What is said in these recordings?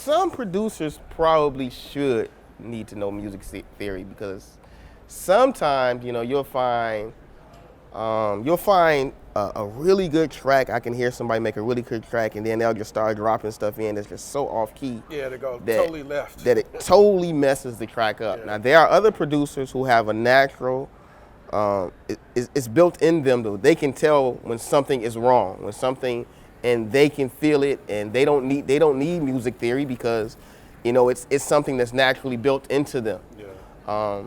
some producers probably should need to know music theory, because sometimes, you know, you'll find a really good track. I can hear somebody make a really good track, and then they'll just start dropping stuff in that's just so off key. Yeah, they go totally left. That it totally messes the track up. Yeah. Now, there are other producers who have a natural, it's built in them, though. They can tell when something is wrong, and they can feel it, and they don't need music theory, because, you know, it's something that's naturally built into them. Yeah.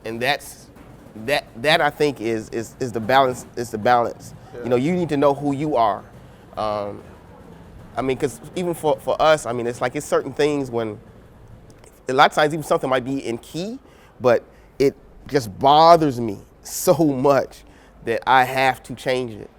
And that I think is the balance. Is the balance. Yeah. You know, you need to know who you are. I mean, because even for us, I mean, it's like it's certain things when a lot of times even something might be in key, but it just bothers me so much that I have to change it.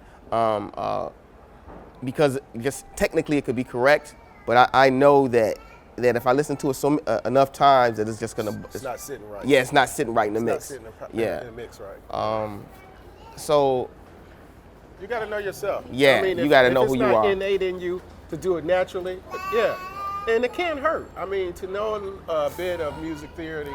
Because just technically it could be correct, but I know that if I listen to it enough times, that it's just gonna. It's not sitting right. Yeah, it's not sitting right in the mix. Not sitting in the mix right. So you got to know yourself. Yeah, I mean, you got to know who you are. It's not innate in you to do it naturally. Yeah, and it can hurt. I mean, to know a bit of music theory,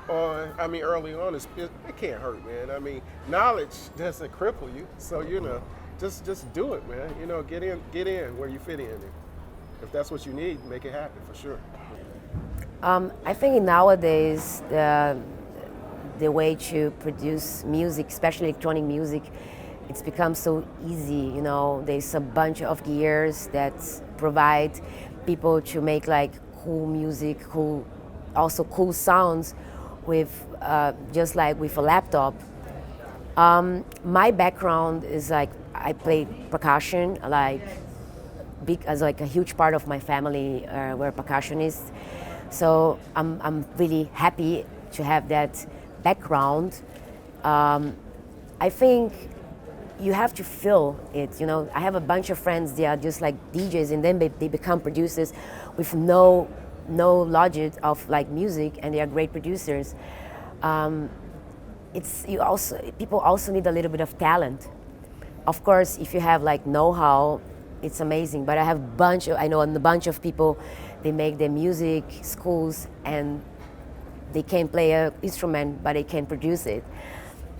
early on, it can't hurt, man. I mean, knowledge doesn't cripple you. So, you know, just do it, man. You know, get in where you fit in. If that's what you need, make it happen for sure. I think nowadays the way to produce music, especially electronic music, it's become so easy. You know, there's a bunch of gears that provide people to make like cool music, cool sounds with just like with a laptop. My background is like I play percussion, like as like a huge part of my family were percussionists. So I'm really happy to have that background. I think you have to feel it. You know, I have a bunch of friends. They are just like DJs, and then they become producers with no logic of like music, and they are great producers. People also need a little bit of talent. Of course, if you have like know-how, it's amazing. But I know a bunch of people. They make their music schools, and they can play an instrument, but they can't produce it.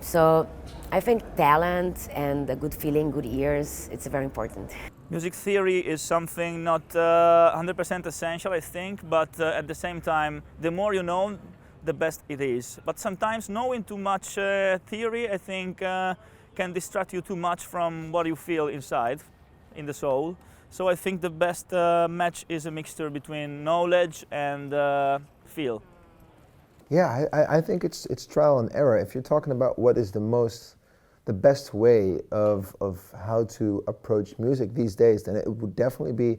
So I think talent and a good feeling, good ears, it's very important. Music theory is something not 100% essential, I think, but at the same time, the more you know, the best it is. But sometimes knowing too much theory, I think, can distract you too much from what you feel inside, in the soul. So I think the best match is a mixture between knowledge and feel. Yeah, I think it's trial and error. If you're talking about what is the best way of how to approach music these days, then it would definitely be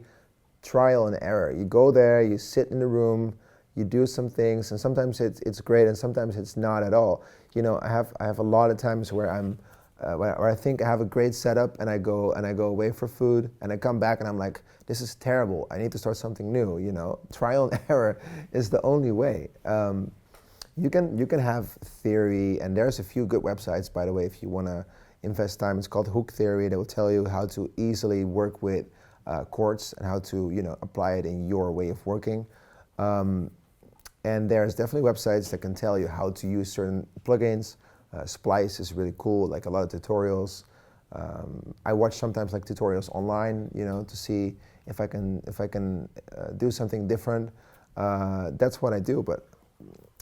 trial and error. You go there, you sit in the room, you do some things, and sometimes it's great, and sometimes it's not at all. You know, I have a lot of times where where I think I have a great setup, and I go away for food, and I come back and I'm like, this is terrible. I need to start something new. You know, trial and error is the only way. You can have theory, and there's a few good websites, by the way, if you want to invest time. It's called Hook Theory. They will tell you how to easily work with chords and how to, you know, apply it in your way of working. And there's definitely websites that can tell you how to use certain plugins. Splice is really cool, like a lot of tutorials. I watch sometimes like tutorials online, you know, to see if I can do something different. That's what I do, but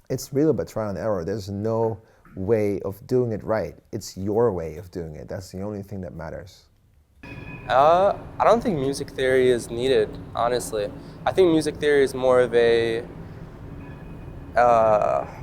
it's really about trial and error. There's no way of doing it right. It's your way of doing it. That's the only thing that matters. I don't think music theory is needed, honestly. I think music theory is more of a,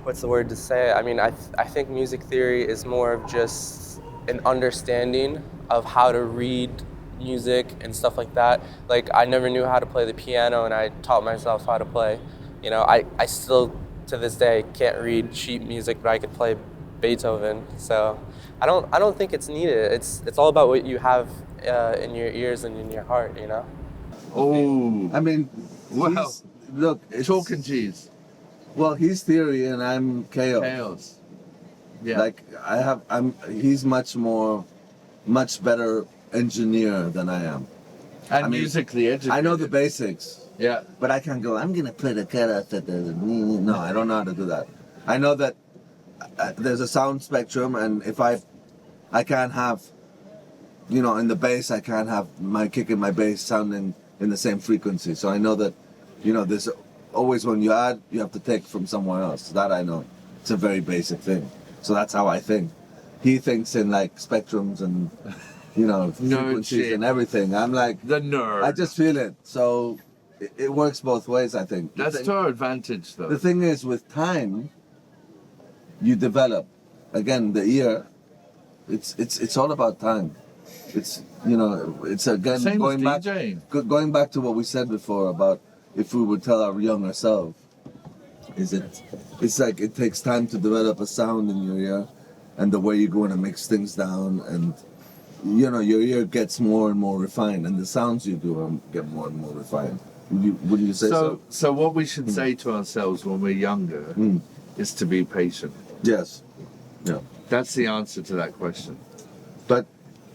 what's the word to say? I mean, I think music theory is more of just an understanding of how to read music and stuff like that. Like, I never knew how to play the piano, and I taught myself how to play. You know, I still, to this day, can't read sheet music, but I could play Beethoven. So I don't think it's needed. It's all about what you have in your ears and in your heart, you know? Oh, I mean, wow. Look, it's chalk and cheese. Well, he's theory and I'm chaos. Chaos. Yeah. Like he's much better engineer than I am. And I mean, musically educated. I know the basics. Yeah. But I can't go, I'm going to play the cat. No, I don't know how to do that. I know that there's a sound spectrum, and if I can't have, you know, in the bass, I can't have my kick and my bass sounding in the same frequency. So I know that, you know, there's always when you add, you have to take from somewhere else. That I know. It's a very basic thing. So that's how I think. He thinks in like spectrums and, you know, frequencies shit. and everything. I'm like, The nerd. I just feel it. So it works both ways, I think. That's to our advantage, though. The thing is, with time, you develop. Again, the ear, it's all about time. It's, you know, it's again Same going as back DJing. going back to what we said before about if we would tell our younger self, it's like it takes time to develop a sound in your ear, and the way you're going to mix things down, and you know your ear gets more and more refined, and the sounds you do get more and more refined. Would you say so? So what we should say to ourselves when we're younger is to be patient. Yes. Yeah. That's the answer to that question. But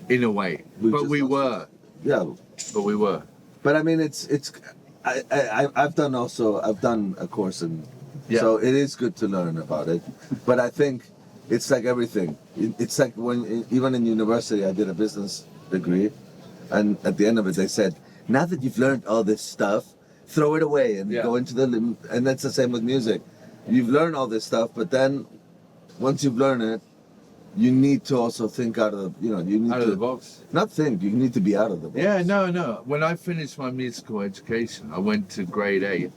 in a way. But we were. Yeah. But we were. But I mean, I've done a course in, so it is good to learn about it. But I think it's like everything. It's like even in university, I did a business degree, and at the end of it, they said, now that you've learned all this stuff, throw it away and go into and that's the same with music. You've learned all this stuff, but then once you've learned it, you need to also think out of the, you need out of the box. Not think, you need to be out of the box. Yeah, no. When I finished my musical education, I went to grade 8,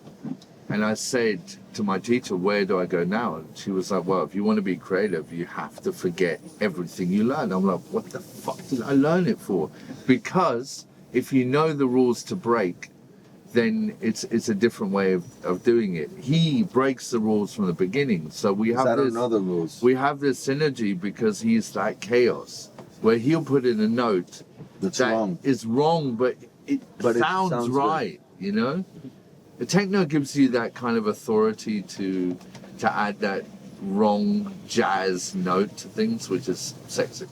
and I said to my teacher, where do I go now? And she was like, well, if you want to be creative, you have to forget everything you learned. I'm like, what the fuck did I learn it for? Because if you know the rules to break, then it's a different way of doing it. He breaks the rules from the beginning, so we have I don't know the rules. We have this synergy because he's like chaos, where he'll put in a note that's that wrong. is wrong, but it sounds right. Good. You know, the techno gives you that kind of authority to add that wrong jazz note to things, which is sexy.